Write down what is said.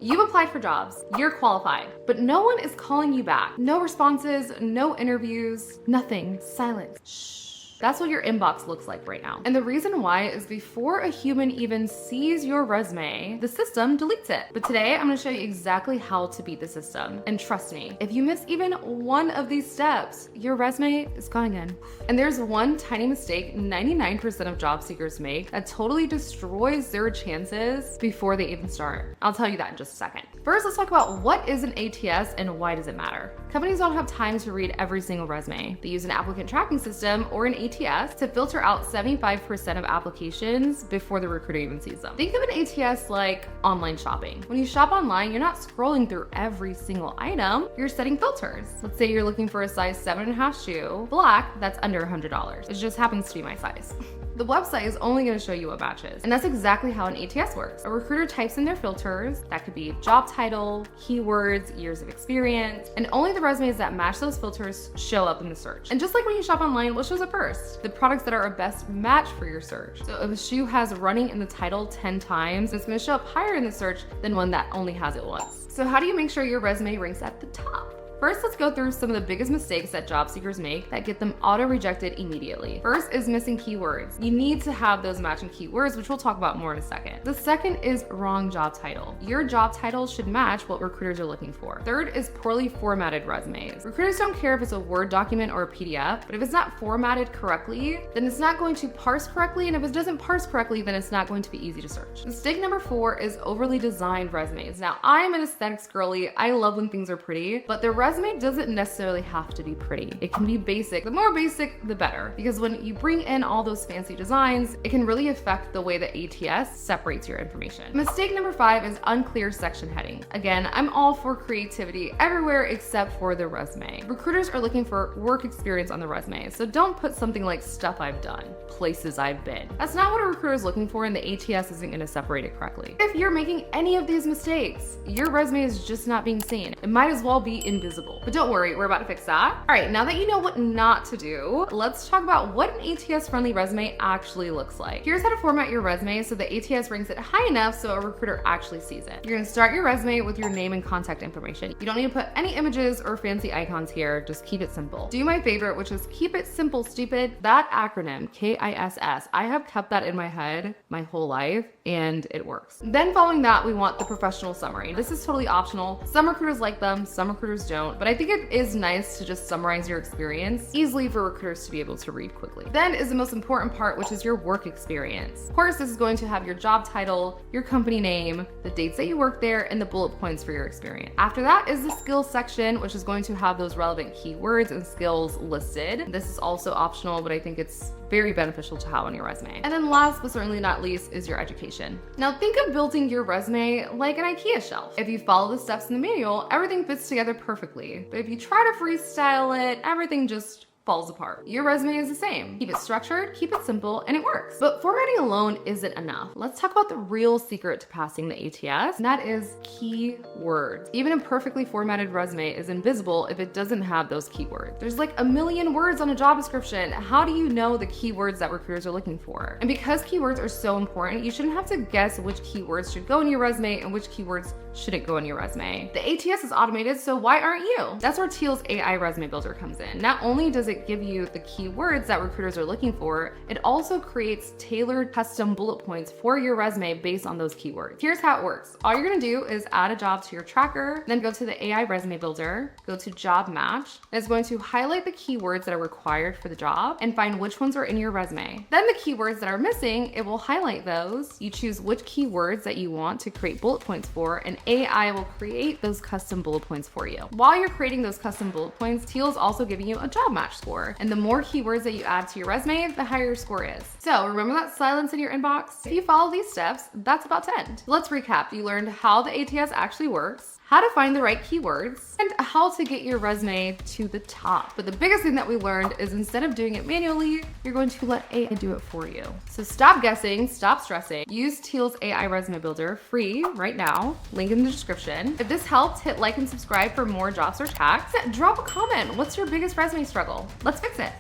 You've applied for jobs, you're qualified, but no one is calling you back. No responses, no interviews, nothing, silence. Shh. That's what your inbox looks like right now. And the reason why is before a human even sees your resume, the system deletes it. But today I'm gonna show you exactly how to beat the system. And trust me, if you miss even one of these steps, your resume is gone again. And there's one tiny mistake 99% of job seekers make that totally destroys their chances before they even start. I'll tell you that in just a second. First, let's talk about what is an ATS and why does it matter. Companies don't have time to read every single resume. They use an applicant tracking system or an ATS to filter out 75% of applications before the recruiter even sees them. Think of an ATS like online shopping. When you shop online, you're not scrolling through every single item, you're setting filters. Let's say you're looking for a size 7.5 shoe, black, that's under $100. It just happens to be my size. The website is only going to show you what matches. And that's exactly how an ATS works. A recruiter types in their filters, that could be job title, keywords, years of experience, and only the resumes that match those filters show up in the search. And just like when you shop online, what shows up first? The products that are a best match for your search. So if a shoe has running in the title 10 times, it's going to show up higher in the search than one that only has it once. So how do you make sure your resume ranks at the top? First, let's go through some of the biggest mistakes that job seekers make that get them auto-rejected immediately. First is missing keywords. You need to have those matching keywords, which we'll talk about more in a second. The second is wrong job title. Your job title should match what recruiters are looking for. Third is poorly formatted resumes. Recruiters don't care if it's a Word document or a PDF, but if it's not formatted correctly, then it's not going to parse correctly, and if it doesn't parse correctly, then it's not going to be easy to search. Mistake number 4 is overly designed resumes. Now, I'm an aesthetics girly. I love when things are pretty, but the resume doesn't necessarily have to be pretty. It can be basic. The more basic, the better. Because when you bring in all those fancy designs, it can really affect the way the ATS separates your information. Mistake number 5 is unclear section heading. Again, I'm all for creativity everywhere except for the resume. Recruiters are looking for work experience on the resume, so don't put something like stuff I've done, places I've been. That's not what a recruiter is looking for, and the ATS isn't going to separate it correctly. If you're making any of these mistakes, your resume is just not being seen. It might as well be invisible. But don't worry, we're about to fix that. All right, now that you know what not to do, let's talk about what an ATS-friendly resume actually looks like. Here's how to format your resume so the ATS ranks it high enough so a recruiter actually sees it. You're gonna start your resume with your name and contact information. You don't need to put any images or fancy icons here, just keep it simple. Do my favorite, which is keep it simple, stupid. That acronym, KISS, I have kept that in my head my whole life, and it works. Then following that, we want the professional summary. This is totally optional. Some recruiters like them, some recruiters don't, but I think it is nice to just summarize your experience easily for recruiters to be able to read quickly. Then is the most important part, which is your work experience. Of course, this is going to have your job title, your company name, the dates that you work there, and the bullet points for your experience. After that is the skills section, which is going to have those relevant keywords and skills listed. This is also optional, but I think it's very beneficial to have on your resume. And then last but certainly not least is your education. Now think of building your resume like an IKEA shelf. If you follow the steps in the manual, everything fits together perfectly. But if you try to freestyle it, everything just falls apart. Your resume is the same. Keep it structured, keep it simple, and it works. But formatting alone isn't enough. Let's talk about the real secret to passing the ATS, and that is keywords. Even a perfectly formatted resume is invisible if it doesn't have those keywords. There's like a million words on a job description. How do you know the keywords that recruiters are looking for? And because keywords are so important, you shouldn't have to guess which keywords should go in your resume and which keywords shouldn't go in your resume. The ATS is automated, so why aren't you? That's where Teal's AI resume builder comes in. Not only does it give you the keywords that recruiters are looking for, it also creates tailored custom bullet points for your resume based on those keywords. Here's how it works. All you're gonna do is add a job to your tracker, then go to the AI resume builder, go to job match, and it's going to highlight the keywords that are required for the job and find which ones are in your resume. Then the keywords that are missing, it will highlight those. You choose which keywords that you want to create bullet points for, and AI will create those custom bullet points for you. While you're creating those custom bullet points, Teal is also giving you a job match score. And the more keywords that you add to your resume, the higher your score is. So remember that silence in your inbox? If you follow these steps, that's about to end. Let's recap. You learned how the ATS actually works, how to find the right keywords, and how to get your resume to the top. But the biggest thing that we learned is instead of doing it manually, you're going to let AI do it for you. So stop guessing, stop stressing. Use Teal's AI resume builder free right now, link in the description. If this helped, hit like and subscribe for more job search hacks. Drop a comment. What's your biggest resume struggle? Let's fix it.